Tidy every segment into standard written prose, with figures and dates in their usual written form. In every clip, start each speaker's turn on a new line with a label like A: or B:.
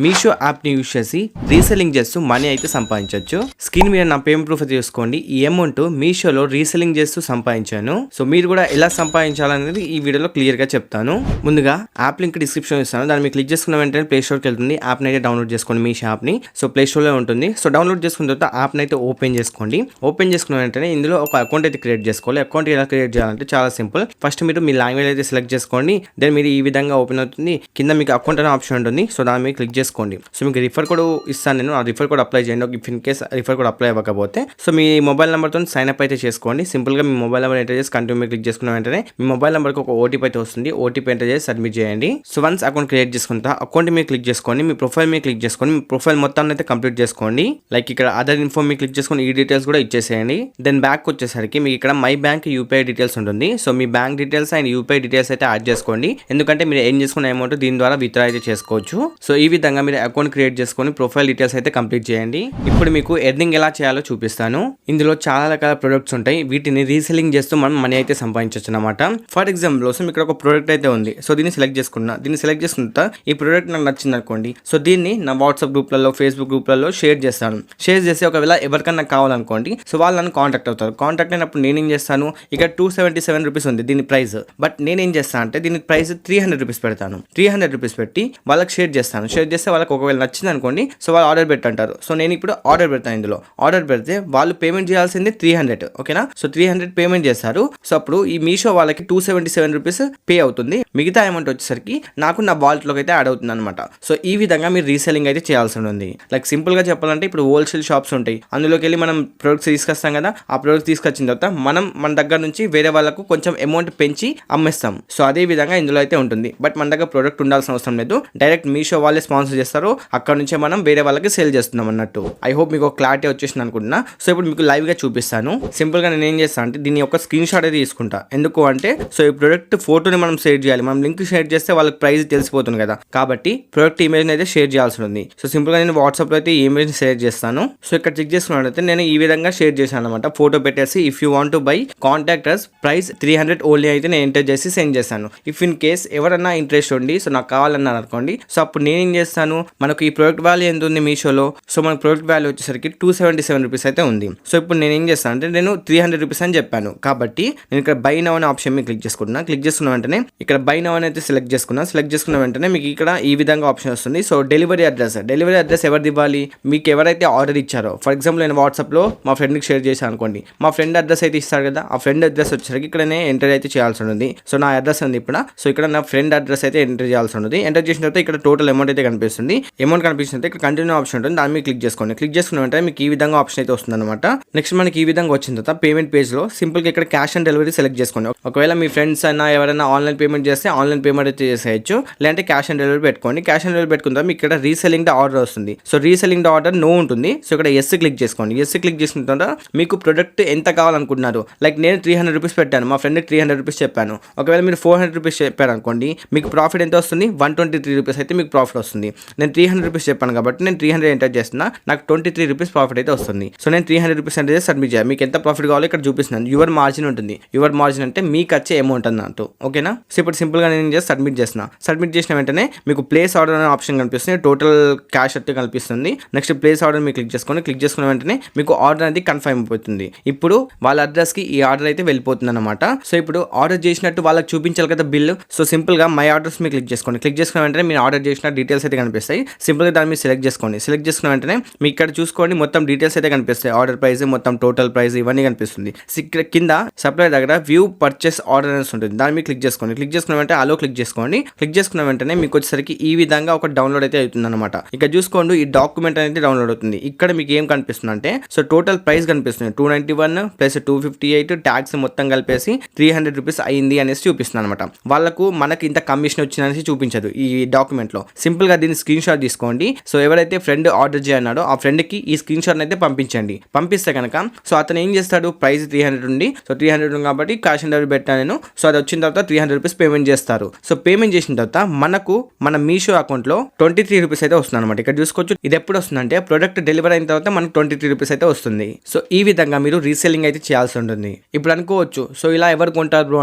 A: మీషో యాప్ని యూజ్ చేసి రీసెల్లింగ్ చేస్తూ మనీ అయితే సంపాదించవచ్చు. స్క్రీన్ మీద నా పేమెంట్ ప్రూఫ్ చూసుకోండి. ఈ అమౌంట్ మీషోలో రీసెల్లింగ్ చేస్తూ సంపాదించాను. సో మీరు కూడా ఎలా సంపాదించాలనేది ఈ వీడియోలో క్లియర్ గా చెప్తాను. ముందుగా యాప్ లింక్ డిస్క్రిప్షన్ ఇస్తాను. దాన్ని క్లిక్ చేసుకున్న వెంటనే ప్లే స్టోర్కి వెళ్తుంది. యాప్ అయితే డౌన్లోడ్ చేసుకోండి. మీషో యాప్ ని సో ప్లే స్టోర్ లో ఉంటుంది. సో డౌన్లోడ్ చేసుకున్న తర్వాత యాప్ అయితే ఓపెన్ చేసుకోండి. ఓపెన్ చేసుకున్న వెంటనే ఇందులో ఒక అకౌంట్ అయితే క్రియేట్ చేసుకోవాలి. అకౌంట్ ఎలా క్రియేట్ చేయాలంటే చాలా సింపుల్. ఫస్ట్ మీరు మీ లాంగ్వేజ్ అయితే సెలెక్ట్ చేసుకోండి. దెన్ మీరు ఈ విధంగా ఓపెన్ అవుతుంది. కింద మీకు అకౌంట్ అనే ఆప్షన్ ఉంటుంది. సో దాని మీద క్లిక్ చేసుకోండి. సో మీకు రిఫర్ కోడ్ ఇస్తాను నేను. ఆ రిఫర్ కోడ్ అప్లై చేయండి. If in case refer code apply అవ్వకపోతే సో మీ మొబైల్ నెంబర్తో సైన్ అప్ అయితే చేసుకోండి. సింపుల్ గా మీ మొబైల్ నెంబర్ ఎంటర్ చేసి కంటిన్యూ మీద క్లిక్ చేసుకున్న వెంటనే మీ మొబైల్ నెంబర్కి ఒక ఓటీపీ అయితే వస్తుంది. ఓటీపీ ఎంటర్ చేసి సబ్మిట్ చేయండి. సో వన్స్ అకౌంట్ క్రియేట్ చేసుకుంటా అకౌంట్ మీద క్లిక్ చేసుకోండి. మీ ప్రొఫైల్ మీద క్లిక్ చేసుకోండి. మీ ప్రొఫైల్ మొత్తాన్ని అయితే కంప్లీట్ చేసుకోండి. లైక్ ఇక్కడ అదర్ ఇన్ఫో మీద క్లిక్ చేసుకొని ఈ డీటెయిల్స్ కూడా ఇచ్చేసేయండి. దెన్ బ్యాక్ వచ్చేసరికి మీకు ఇక్కడ మై బ్యాంక్ యూపీఐ డీటెయిల్స్ ఉంటుంది. So me bank details and UPI details అయితే యాడ్ చేసుకోండి. ఎందుకంటే మీరు ఏం చేసుకున్న అమౌంట్ దీని ద్వారా విత్డ్రా అయితే చేసుకోవచ్చు. సో ఈ విధంగా మీరు అకౌంట్ క్రియేట్ చేసుకొని ప్రొఫైల్ డీటెయిల్స్ అయితే కంప్లీట్ చేయండి. ఇప్పుడు మీకు ఎర్నింగ్ ఎలా చేయాలో చూపిస్తాను. ఇందులో చాలా రకాల ప్రొడక్ట్స్ ఉంటాయి. వీటిని రీసెల్లింగ్ చేస్తూ మనం మనీ అయితే సంపాదించవచ్చు అనమాట. ఫర్ ఎగ్జాంపుల్ ఇక్కడ ఒక ప్రోడక్ట్ అయితే ఉంది. సో దీన్ని సెలెక్ట్ చేసుకున్నా. దీన్ని సెలెక్ట్ చేసుకున్న ఈ ప్రోడక్ట్ నాకు నచ్చింది అనుకోండి. సో దీన్ని నా వాట్సాప్ గ్రూప్లలో ఫేస్బుక్ గ్రూప్లలో షేర్ చేస్తాను. షేర్ చేసి ఒకవేళ ఎవరికన్నా కావాలనుకోండి సో వాళ్ళు నన్ను కాంటాక్ట్ అవుతారు. కాంటాక్ట్ అయినప్పుడు నేనేం చేస్తాను, ఇక్కడ 277 రూపీస్ ఉంది దీని ప్రైస్. బట్ నేనేం చేస్తాను అంటే దీని ప్రైస్ 300 రూపీస్ పెడతాను. 300 రూపీస్ పెట్టి వాళ్ళకి షేర్ చేస్తాను. షేర్ చేస్తే వాళ్ళకి ఒకవేళ నచ్చింది అనుకోండి సో వాళ్ళు ఆర్డర్ పెట్టంటారు. సో నేను ఇప్పుడు ఆర్డర్ పెడతాను. ఇందులో ఆర్డర్ పెడితే వాళ్ళు పేమెంట్ చేయాల్సింది 300. ఓకేనా. సో 300 పేమెంట్ చేస్తారు. సో అప్పుడు ఈ మీషో వాళ్ళకి 277 రూపీస్ పే అవుతుంది. మిగతా అమౌంట్ వచ్చేసరికి నాకు నా వాలెట్లోకి అయితే యాడ్ అవుతుంది అనమాట. సో ఈ విధంగా మీరు రీసెల్లింగ్ అయితే చేయాల్సి ఉంది. లైక్ సింపుల్ గా చెప్పాలంటే ఇప్పుడు హోల్సేల్ షాప్స్ ఉంటాయి. అందులోకి వెళ్ళి మనం ప్రొడక్ట్స్ తీసుకొస్తాం కదా. ఆ ప్రొడక్ట్స్ తీసుకొచ్చిన తర్వాత మనం మన దగ్గర నుంచి వేరే వాళ్ళకు కొంచెం అమౌంట్ పెంచి అమ్మేస్తాం. సో అదే విధంగా ఇందులో అయితే ఉంటుంది. బట్ మన దగ్గర ప్రొడక్ట్ ఉండాల్సిన అవసరం లేదు. డైరెక్ట్ మీషో వాళ్ళే స్పాన్సర్ చేస్తారు. అక్కడ నుంచే మనం వేరే వాళ్ళకి సేల్ చేస్తున్నాం అన్నట్టు. ఐ హోప్ మీకు క్లారిటీ వచ్చేసింది అనుకుంటున్నా. సో ఇప్పుడు మీకు లైవ్ గా చూపిస్తాను. సింపుల్ గా నేను ఏం చేస్తాను అంటే దీని యొక్క స్క్రీన్ షాట్ అయితే తీసుకుంటా. ఎందుకు అంటే సో ఈ ప్రొడక్ట్ ఫోటోని మనం షేర్ చేయాలి. మనం లింక్ షేర్ చేస్తే వాళ్ళకి ప్రైస్ తెలిసిపోతుంది కదా. కాబట్టి ప్రొడక్ట్ ఇమేజ్ అయితే షేర్ చేయాల్సి ఉంది. సో సింపుల్ గా నేను వాట్సాప్ లో అయితే ఈ ఇమేజ్ షేర్ చేస్తాను. సో ఇక్కడ చెక్ చేసుకున్నట్లయితే నేను ఈ విధంగా షేర్ చేశాను అనమాట. ఫోటో పెట్టేసి if you want to buy contact us price 300 only అయితే నేను ఎంటర్ చేసి సెండ్ చేశాను. ఇఫ్ ఇన్ కేస్ ఎవరన్నా ఇంట్రెస్ట్ ఉండి సో నాకు కావాలన్నారు అనుకోండి. సో అప్పుడు నేనేం చేస్తాను, మనకు ఈ ప్రొడక్ట్ వాల్యూ ఎంత ఉంది మీషోలో. సో మన ప్రొడక్ట్ వాల్యూ వచ్చేసరికి 277 రూపీస్ అయితే ఉంది. సో ఇప్పుడు నేను ఏం చేస్తాను అంటే నేను 300 రూపీస్ అని చెప్పాను. కాబట్టి నేను ఇక్కడ బై నౌ అనే ఆప్షన్ మీద క్లిక్ చేసుకుంటున్నా. క్లిక్ చేసుకున్న వెంటనే ఇక్కడ బై నౌ అయితే సెలెక్ట్ చేసుకున్నా. సెలెక్ట్ చేసుకున్న వెంటనే మీకు ఇక్కడ ఈ విధంగా ఆప్షన్ వస్తుంది. సో డెలివరీ అడ్రస్ ఎవరిది ఇవ్వాలి, మీకు ఎవరైతే ఆర్డర్ ఇచ్చారో. ఫర్ ఎగ్జాంపుల్ నేను వాట్సాప్ లో మా ఫ్రెండ్కి షేర్ చేశాను అనుకోండి. మా ఫ్రెండ్ అడ్రస్ అయితే ఇస్తారు కదా. ఆ ఫ్రెండ్ అడ్రస్ వచ్చేసరికి ఇక్కడ నేను ఎంటర్ అయితే చేయాల్సి ఉంది. సో నా అడ్రస్ ఉంది ఇప్పుడు. సో ఇక్కడ నా ఫ్రెండ్ అడ్రస్ అయితే ఎంటర్ చేయాల్సి ఉంది. ఎంటర్ చేసిన తర్వాత ఇక్కడ టోటల్ అమౌంట్ అయితే కనిపిస్తుంది. అమౌంట్ కనిపిస్తుంది. ఇక్కడ కంటిన్యూ ఆప్షన్ ఉంటుంది. దాని మీద క్లిక్ చేసుకోండి. క్లిక్ చేసుకున్న వెంటనే మీకు ఈ విధంగా ఆప్షన్ అయితే వస్తుంది అనమాట. నెక్స్ట్ మనకి ఈ విధంగా వచ్చిన తర్వాత పేమెంట్ పేజ్ లో సింపుల్ గా ఇక్కడ క్యాష్ ఆన్ డెలివరీ సెలెక్ట్ చేసుకోండి. ఒకవేళ మీ ఫ్రెండ్స్ అయినా ఎవరైనా ఆన్లైన్ పేమెంట్ చేస్తే ఆన్లైన్ పేమెంట్ అయితే చేసేయచ్చు. లేదంటే క్యాష్ ఆన్ డెలివరీ పెట్టుకోండి. క్యాష్ ఆన్ డెలివరీ పెట్టుకున్న తర్వాత మీకు ఇక్కడ రీసెల్లింగ్ ద ఆర్డర్ వస్తుంది. So reselling the order no ఉంటుంది. సో ఇక్కడ ఎస్ క్లిక్ చేసుకోండి. ఎస్ క్లిక్ చేసిన తర్వాత మీకు ప్రొడక్ట్ ఎంత కావాలనుకుంటున్నారు. లైక్ నేను 300 రూపీస్ పెట్టాను. మా ఫ్రెండ్కి 300 రూపీస్ చెప్పాను. ఒకవేళ మీరు 400 రూపీస్ చెప్పారు అనుకోండి. మీకు ప్రాఫిట్ ఎంత వస్తుంది, 123 రూపీస్ అయితే మీకు ప్రాఫిట్ వస్తుంది. నేను 300 రూపీస్ చెప్పాను కాబట్టి నేను 300 ఎంటర్ చేస్తున్నా. నాకు 23 రూపీస్ ప్రాఫిట్ అయితే వస్తుంది. సో నేను 300 రూపీస్ అంటే సబ్మిట్ చేయాలి. మీకు ఎంత ప్రాఫిట్ కావాలో ఇక్కడ చూపిస్తున్నాను. యువర్ మార్జిన్ ఉంటుంది. యువర్ మార్జిన్ అంటే మీకు వచ్చే అమౌంట్ అన్నట్టు. ఓకేనా. సో ఇప్పుడు సింపుల్ గా నేను చేసి సబ్మిట్ చేసిన. సబ్మిట్ చేసిన వెంటనే మీకు ప్లేస్ ఆర్డర్ అనే ఆప్షన్ కనిపిస్తుంది. టోటల్ క్యాష్ అయితే కనిపిస్తుంది. నెక్స్ట్ ప్లేస్ ఆర్డర్ మీరు క్లిక్ చేసుకోండి. క్లిక్ చేసుకున్న వెంటనే మీకు ఆర్డర్ అనేది కన్ఫర్మ్ అయిపోతుంది. ఇప్పుడు వాళ్ళ అడ్రస్ కి ఈ ఆర్డర్ అయితే వెళ్ళిపోతుంది అనమాట. సో ఇప్పుడు ఆర్డర్ చేసినట్టు వాళ్ళకి చూపించాలి కదా బిల్. సో సింపుల్ గా మై ఆర్డర్స్ మీరు క్లిక్ చేసుకోండి. క్లిక్ చేసుకున్న వెంటనే మీరు ఆర్డర్ చేసిన డీటెయిల్స్ అయితే కనిపిస్తాయి. సింపుల్ గా దాన్ని మీరు సెలెక్ట్ చేసుకోండి. సెలెక్ట్ చేసుకున్న వెంటనే మీకు ఇక్కడ చూసుకోండి మొత్తం డీటెయిల్స్ అయితే కనిపిస్తాయి. ఆర్డర్ ప్రైస్, మొత్తం టోటల్ ప్రైస్ ఇవన్నీ కనిపిస్తుంది. ఇక్కడ కింద సప్లై దగ్గర వ్యూ పర్చేస్ ఆర్డర్ అనేది ఉంటుంది. దాన్ని మీరు క్లిక్ చేసుకోండి. క్లిక్ చేసుకున్న వెంటనే అలో క్లిక్ చేసుకోండి. క్లిక్ చేసుకున్న వెంటనే మీకు వచ్చేసరికి ఈ విధంగా ఒక డౌన్లోడ్ అయితే అవుతుంది అనమాట. ఇక్కడ చూసుకోండి ఈ డాక్యుమెంట్ అనేది డౌన్లోడ్ అవుతుంది. ఇక్కడ మీకు ఏం కనిపిస్తుంది అంటే సో టోటల్ ప్రైస్ కనిపిస్తుంది 291 ప్లస్ 258 ట్యాక్స్ మొత్తం కలిపేసి 300 రూపీస్ అయింది అనేసి చూపిస్తుంది అనమాట. వాళ్ళకు మనకి ఇంత కమిషన్ వచ్చిందనేసి చూపించదు ఈ డాక్యుమెంట్ లో. సింపుల్ గా దీన్ని స్క్రీన్ షాట్ తీసుకోండి. సో ఎవరైతే ఫ్రెండ్ ఆర్డర్ చేయన్నాడో ఆ ఫ్రెండ్ కి ఈ స్క్రీన్ షాట్ అయితే పంపించండి. పంపిస్తే కనుక సో అతను ఏం చేస్తాడు, ప్రైస్ 300 ఉంది. సో 300 ఉంది కాబట్టి క్యాష్ ఆన్ డెలివరీ పెట్టాను నేను. సో అది వచ్చిన తర్వాత 300 రూపీస్ పేమెంట్ చేస్తారు. సో పేమెంట్ చేసిన తర్వాత మనకు మన మీషో అకౌంట్ లో 23 రూపీస్ అయితే వస్తుంది అనమాట. ఇక్కడ చూసుకోవచ్చు ఇది ఎప్పుడు వస్తుందంటే ప్రొడక్ట్ డెలివరీ అయిన తర్వాత మనకు 23 రూపీస్ అయితే వస్తుంది. సో ఈ విధంగా మీరు రీసెల్లింగ్ అయితే చేయాల్సి ఉంటుంది. ఇప్పుడు అనుకోవచ్చు సో ఇలా ఎవరు కొంటారు బ్రో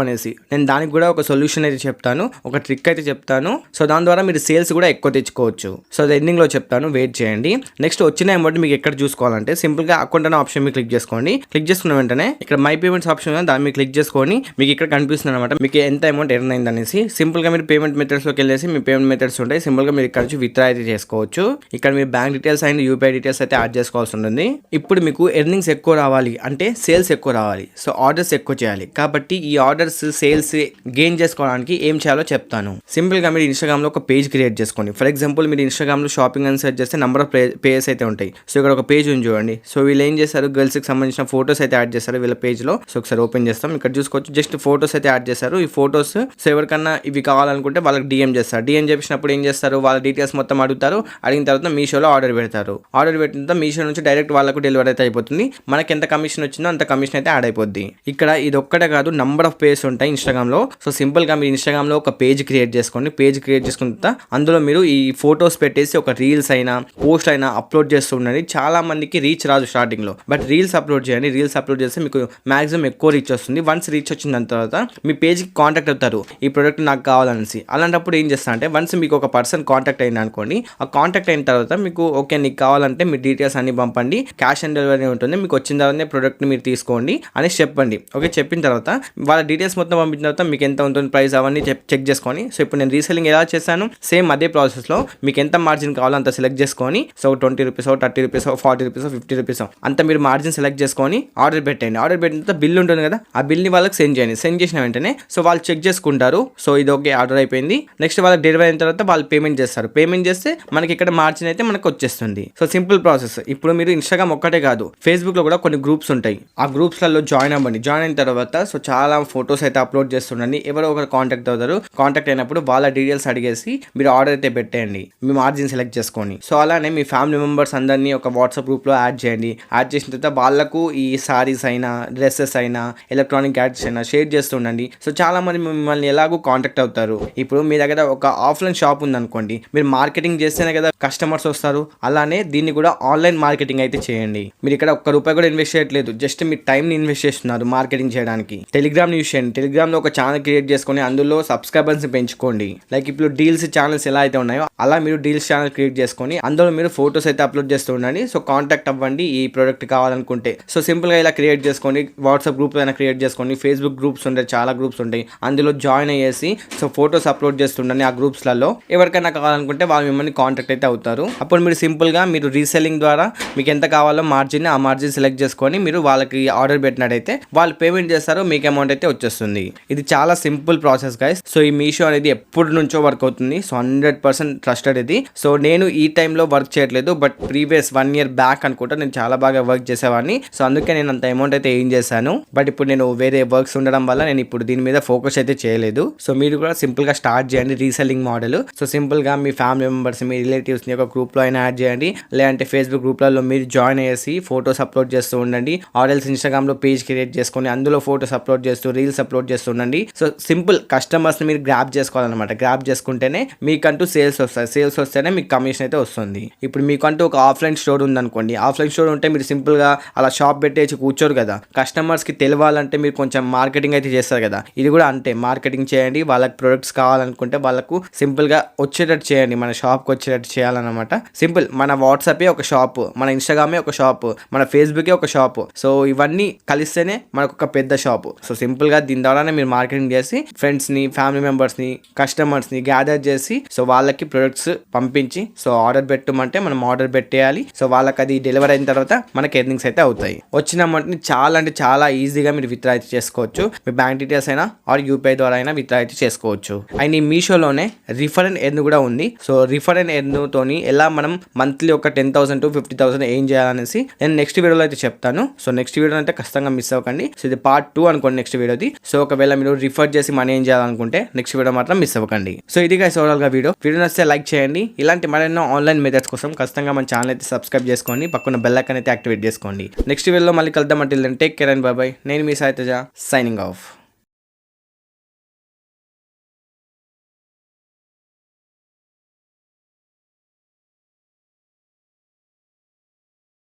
A: అనేసి. నేను దానికి కూడా ఒక సొల్యూషన్ అయితే చెప్తాను, ఒక ట్రిక్ అయితే చెప్తాను. సో దాని ద్వారా మీరు సేల్స్ కూడా ఎక్కువ తెచ్చుకోవచ్చు. చేసుకోవచ్చు. సో అది ఎండింగ్ లో చెప్తాను, వెయిట్ చేయండి. నెక్స్ట్ వచ్చిన అమౌంట్ మీకు ఎక్కడ చూసుకోవాలంటే సింపుల్ గా అకౌంట్ అనే ఆప్షన్ మీరు క్లిక్ చేసుకోండి. క్లిక్ చేసుకున్న వెంటనే ఇక్కడ మై పేమెంట్స్ ఆప్షన్ దాన్ని మీరు క్లిక్ చేసుకొని మీకు ఇక్కడ కనిపిస్తుంది అనమాట మీకు ఎంత అమౌంట్ ఎర్న్ అయింది అనేసి. సింపుల్ గా మీరు పేమెంట్ మెథడ్స్ లోకి వెళ్ళేసి మీ పేమెంట్ మెథడ్స్ ఉంటాయి. సింపుల్ గా మీరు ఇక్కడ నుంచి విత్డ్రా అయితే చేసుకోవచ్చు. ఇక్కడ మీరు bank details and UPI details అయితే యాడ్ చేసుకోవాల్సి ఉంటుంది. ఇప్పుడు మీకు ఎర్నింగ్స్ ఎక్కువ రావాలి అంటే సేల్స్ ఎక్కువ రావాలి, సో ఆర్డర్స్ ఎక్కువ చేయాలి. కాబట్టి ఈ ఆర్డర్స్ సేల్స్ గెయిన్ చేసుకోవడానికి ఏం చేయాలో చెప్తాను. సింపుల్ గా మీరు ఇన్స్టాగ్రామ్ లో ఒక పేజ్ క్రియేట్ చేసుకోండి. ఫర్ ఎగ్జాంపుల్ మీరు ఇన్స్టాగ్రామ్ లో షాపింగ్ అని సెర్చ్ చేస్తే నెంబర్ ఆఫ్ పేజెస్ అయితే ఉంటాయి. సో ఇక్కడ ఒక పేజ్ ఉంది చూడండి. సో వీళ్ళు ఏం చేశారు, గర్ల్స్ కి సంబంధించిన ఫోటోస్ అయితే యాడ్ చేస్తారు వీళ్ళ పేజ్ లో. సో ఒకసారి ఓపెన్ చేస్తాం, ఇక్కడ చూసుకోవచ్చు జస్ట్ ఫోటోస్ అయితే యాడ్ చేశారు. ఈ ఫోటోస్ సో ఎవరికన్నా ఇవి కావాలనుకుంటే వాళ్ళకి డిఎం చేస్తారు. డిఎం చేసినప్పుడు ఏం చేస్తారు, వాళ్ళ డీటెయిల్స్ మొత్తం అడుగుతారు. అడిగిన తర్వాత మీషోలో ఆర్డర్ పెడతారు. ఆర్డర్ పెట్టిన తర్వాత మీషో నుంచి డైరెక్ట్ వాళ్ళకు డెలివరీ అయితే అయిపోతుంది. మనకి ఎంత కమిషన్ వచ్చిందో అంత కమిషన్ అయితే యాడ్ అయిపోద్ది. ఇక్కడ ఇది ఒక్కటే కాదు, నంబర్ ఆఫ్ పేజెస్ ఉంటాయి ఇన్స్టాగ్రామ్ లో. సో సింపుల్ గా మీరు ఇన్స్టాగ్రామ్ లో ఒక పేజ్ క్రియేట్ చేసుకోండి. పేజ్ క్రియేట్ చేసుకున్న తర్వాత అందులో మీరు ఈ ఫోటోస్ పెట్టేసి ఒక రీల్స్ అయినా పోస్ట్ అయినా అప్లోడ్ చేస్తూ ఉండండి. చాలా మందికి రీచ్ రాదు స్టార్టింగ్ లో, బట్ రీల్స్ అప్లోడ్ చేయండి. రీల్స్ అప్లోడ్ చేస్తే మీకు మాక్సిమం ఎక్కువ రీచ్ వస్తుంది. వన్స్ రీచ్ వచ్చిన తర్వాత మీ పేజ్ కి కాంటాక్ట్ అవుతారు, ఈ ప్రొడక్ట్ నాకు కావాలనేసి. అలాంటప్పుడు ఏం చేస్తా అంటే వన్స్ మీకు ఒక పర్సన్ కాంటాక్ట్ అయింది అనుకోండి, ఆ కాంటాక్ట్ అయిన తర్వాత మీకు ఓకే నీకు కావాలంటే మీ డీటెయిల్స్ అన్ని పంపండి, క్యాష్ ఆన్ డెలివరీ ఉంటుంది, మీకు వచ్చిన తర్వాత ప్రొడక్ట్ మీరు తీసుకోండి అనేసి చెప్పండి. ఓకే చెప్పిన తర్వాత వాళ్ళ డీటెయిల్స్ మొత్తం పంపించిన తర్వాత మీకు ఎంత ఉంటుంది ప్రైస్ అవన్నీ చెక్ చేసుకొని. సో ఇప్పుడు నేను రీసెల్లింగ్ ఎలా చేశాను సేమ్ అదే ప్రాసెస్ లో మీకు ఎంత మార్జిన్ కావాలో అంత సెలెక్ట్ చేసుకొని, so 20 rupees 30 rupees 40 rupees 50 rupees అంత మీరు మార్జిన్ సెలెక్ట్ చేసుకొని ఆర్డర్ పెట్టండి. ఆర్డర్ పెట్టిన తర్వాత బిల్ ఉంటుంది కదా, ఆ బిల్ని వాళ్ళకి సెండ్ చేయండి. సెండ్ చేసిన వెంటనే సో వాళ్ళు చెక్ చేసుకుంటారు. సో ఇది ఓకే ఆర్డర్ అయిపోయింది. నెక్స్ట్ వాళ్ళకి డెలివరీ అయిన తర్వాత వాళ్ళు పేమెంట్ చేస్తారు. పేమెంట్ చేస్తే మనకి ఇక్కడ మార్జిన్ అయితే మనకు వచ్చేస్తుంది. So simple process. ఇప్పుడు మీరు ఇన్స్టాగ్రామ్ ఒక్కటే కాదు, ఫేస్బుక్ లో కూడా కొన్ని గ్రూప్స్ ఉంటాయి. ఆ గ్రూప్స్ లలో జాయిన్ అవ్వండి. జాయిన్ అయిన తర్వాత సో చాలా ఫొటోస్ అయితే అప్లోడ్ చేస్తుండండి. ఎవరో ఒకరు కాంటాక్ట్ అవుతారు. కాంటాక్ట్ అయినప్పుడు వాళ్ళ డీటెయిల్స్ అడిగేసి మీరు ఆర్డర్ అయితే పెట్టేయండి, మీ మార్జిన్ సెలెక్ట్ చేసుకొని. సో అలానే మీ ఫ్యామిలీ మెంబర్స్ అందరినీ ఒక వాట్సాప్ గ్రూప్ లో యాడ్ చేయండి. యాడ్ చేసిన తర్వాత వాళ్ళకు ఈ సారీస్ అయినా డ్రెస్సెస్ అయినా ఎలక్ట్రానిక్ గ్యాడ్జెట్స్ అయినా షేర్ చేస్తుండండి. సో చాలా మంది మిమ్మల్ని ఎలాగో కాంటాక్ట్ అవుతారు. ఇప్పుడు మీ దగ్గర ఒక ఆఫ్లైన్ షాప్ ఉందనుకోండి, మీరు మార్కెటింగ్ చేస్తేనే కదా కస్టమర్స్ వస్తారు. అలానే దీన్ని కూడా ఆన్లైన్ మార్కెటింగ్ అయితే చేయండి. మీరు ఇక్కడ ఒక్క రూపాయి కూడా ఇన్వెస్ట్ చేయట్లేదు, జస్ట్ మీ టైం ని ఇన్వెస్ట్ చేస్తున్నారు మార్కెటింగ్ చేయడానికి. టెలిగ్రామ్ యూస్ చేయండి. టెలిగ్రామ్ లో ఒక ఛానల్ క్రియేట్ చేసుకొని అందులో సబ్స్క్రైబర్స్ ని పెంచుకోండి. లైక్ ఇప్పుడు డీల్స్ ఛానల్స్ ఎలా అయితే ఉన్నాయో అలా మీరు డీల్స్ ఛానల్ క్రియేట్ చేసుకొని అందులో మీరు ఫోటోస్ అయితే అప్లోడ్ చేస్తూ ఉండండి. సో కాంటాక్ట్ అవ్వండి ఈ ప్రోడక్ట్ కావాలనుకుంటే. సో సింపుల్ గా ఇలా క్రియేట్ చేసుకోండి. వాట్సాప్ గ్రూప్ అయినా క్రియేట్ చేసుకోండి. ఫేస్బుక్ గ్రూప్స్ ఉంటాయి, చాలా గ్రూప్స్ ఉంటాయి, అందులో జాయిన్ అయ్యేసి సో ఫోటోస్ అప్లోడ్ చేస్తుండండి. ఆ గ్రూప్స్ లలో ఎవరికైనా కావాలనుకుంటే వాళ్ళు మిమ్మల్ని కాంటాక్ట్ అయితే అవుతారు. అప్పుడు మీరు సింపుల్ గా మీరు రీసెల్లింగ్ ద్వారా మీకు ఎంత కావాలో మార్జిన్, ఆ మార్జిన్ సెలెక్ట్ చేసుకొని మీరు వాళ్ళకి ఆర్డర్ పెట్టినట్టయితే వాళ్ళు పేమెంట్ చేస్తారు, మీకు అమౌంట్ అయితే వచ్చేస్తుంది. ఇది చాలా సింపుల్ ప్రాసెస్ గైస్. సో ఈ మీషో అనేది ఎప్పటి నుంచో వర్క్ అవుతుంది. సో 100% ట్రస్టెడ్ ఇది. సో నేను ఈ టైంలో వర్క్ చేయట్లేదు, బట్ ప్రీవియస్ 1 year బ్యాక్ అనుకుంటా నేను చాలా బాగా వర్క్ చేసేవాడిని. సో అందుకే నేను అంత అమౌంట్ అయితే ఏం చేశాను. బట్ ఇప్పుడు నేను వేరే వర్క్స్ ఉండడం వల్ల నేను ఇప్పుడు దీని మీద ఫోకస్ అయితే చేయలేదు. సో మీరు కూడా సింపుల్ గా స్టార్ట్ చేయండి రీసెల్లింగ్ మోడల్. సో సింపుల్ గా మీ ఫ్యామిలీ మెంబర్స్, మీ రిలేటివ్స్ ని ఒక గ్రూప్ లో అయినా యాడ్ చేయండి, లేదంటే ఫేస్బుక్ గ్రూప్లలో మీరు జాయిన్ అయ్యేసి ఫోటోస్ అప్లోడ్ చేస్తూ ఉండండి. ఆర్ఎల్స్ ఇన్స్టాగ్రామ్ లో పేజ్ క్రియేట్ చేసుకొని అందులో ఫోటోస్ అప్లోడ్ చేస్తూ రీల్స్ అప్లోడ్ చేస్తూ ఉండండి. సో సింపుల్ కస్టమర్స్ ని మీరు గ్రాప్ చేసుకోవాలన్నమాట. గ్రాప్ చేసుకుంటేనే మీకంటూ సేల్స్ వస్తాయి. సేల్స్ వస్తేనే మీకు కమిషన్ అయితే వస్తుంది. ఇప్పుడు మీకంటూ ఒక ఆఫ్లైన్ స్టోర్ ఉందనుకోండి, ఆఫ్లైన్ స్టోర్ ఉంటే మీరు సింపుల్ గా అలా షాప్ పెట్టేసి కూర్చోరు కదా. కస్టమర్స్ కి తెలియాలంటే మీరు కొంచెం మార్కెటింగ్ అయితే చేస్తారు కదా. ఇది కూడా అంతే, మార్కెటింగ్ చేయండి. వాళ్ళకి ప్రొడక్ట్స్ కావాలనుకుంటే వాళ్ళకు సింపుల్ గా వచ్చేటట్టు చేయండి, మన షాప్ కి వచ్చేటట్టు చేయాలన్నమాట. సింపుల్, మన వాట్సాపే ఒక షాప్, మన ఇన్స్టాగ్రామే ఒక షాప్, మన ఫేస్బుకే ఒక షాప్. సో ఇవన్నీ కలిస్తేనే మనకు ఒక పెద్ద షాప్. సో సింపుల్ గా దీని ద్వారానే మీరు మార్కెటింగ్ చేసి ఫ్రెండ్స్ ని, ఫ్యామిలీ మెంబర్స్ ని, కస్టమర్స్ ని గ్యాదర్ చేసి సో వాళ్ళకి ప్రొడక్ట్స్ పంపించి సో ఆర్డర్ పెట్టమంటే మనం ఆర్డర్ పెట్టేయాలి. సో వాళ్ళకి అది డెలివరీ అయిన తర్వాత మనకి ఎర్నింగ్స్ అయితే అవుతాయి. వచ్చిన అమౌంట్ ని చాలా అంటే చాలా ఈజీగా మీరు విత్డ్రా అయితే చేసుకోవచ్చు. మీ బ్యాంక్ డీటెయిల్స్ అయినా ఆర్ యూపీఐ ద్వారా అయినా విత్డ్రా అయితే చేసుకోవచ్చు. అండ్ ఈ మీషోలోనే రిఫర్ అండ్ ఎర్న్ కూడా ఉంది. సో రిఫర్ అండ్ ఎర్న్ తోని ఎలా మనం మంత్లీ ఒక 10,000 to 50,000 ఏం చేయాలనేసి నేను నెక్స్ట్ వీడియోలో అయితే చెప్తాను. సో నెక్స్ట్ వీడియో అయితే ఖచ్చితంగా మిస్ అవ్వకండి. సో ఇది పార్ట్ 2 అనుకోండి నెక్స్ట్ వీడియోది. సో ఒకవేళ మీరు రిఫర్ చేసి మనీ ఏం చేయాలనుకుంటే నెక్స్ట్ వీడియో మాత్రం మిస్ అవ్వకండి. సో ఇది గైస్ ఓవరాల్ గా వీడియో నచ్చితే లైక్ చేయండి. ఇలాంటి మరెన్నో ఆన్లైన్ మెథడ్స్ కోసం ఖచ్చితంగా మన ఛానల్ అయితే సబ్స్క్రైబ్ చేసుకోండి, పక్కన బెల్ ఐకాన్ అయితే యాక్టివేట్ చేసుకోండి. నెక్స్ట్ వీడియోలో మళ్ళీ కలుద్దాం. అంటే take care and by by. నేను మీ సాయి తేజ, సైనింగ్ ఆఫ్.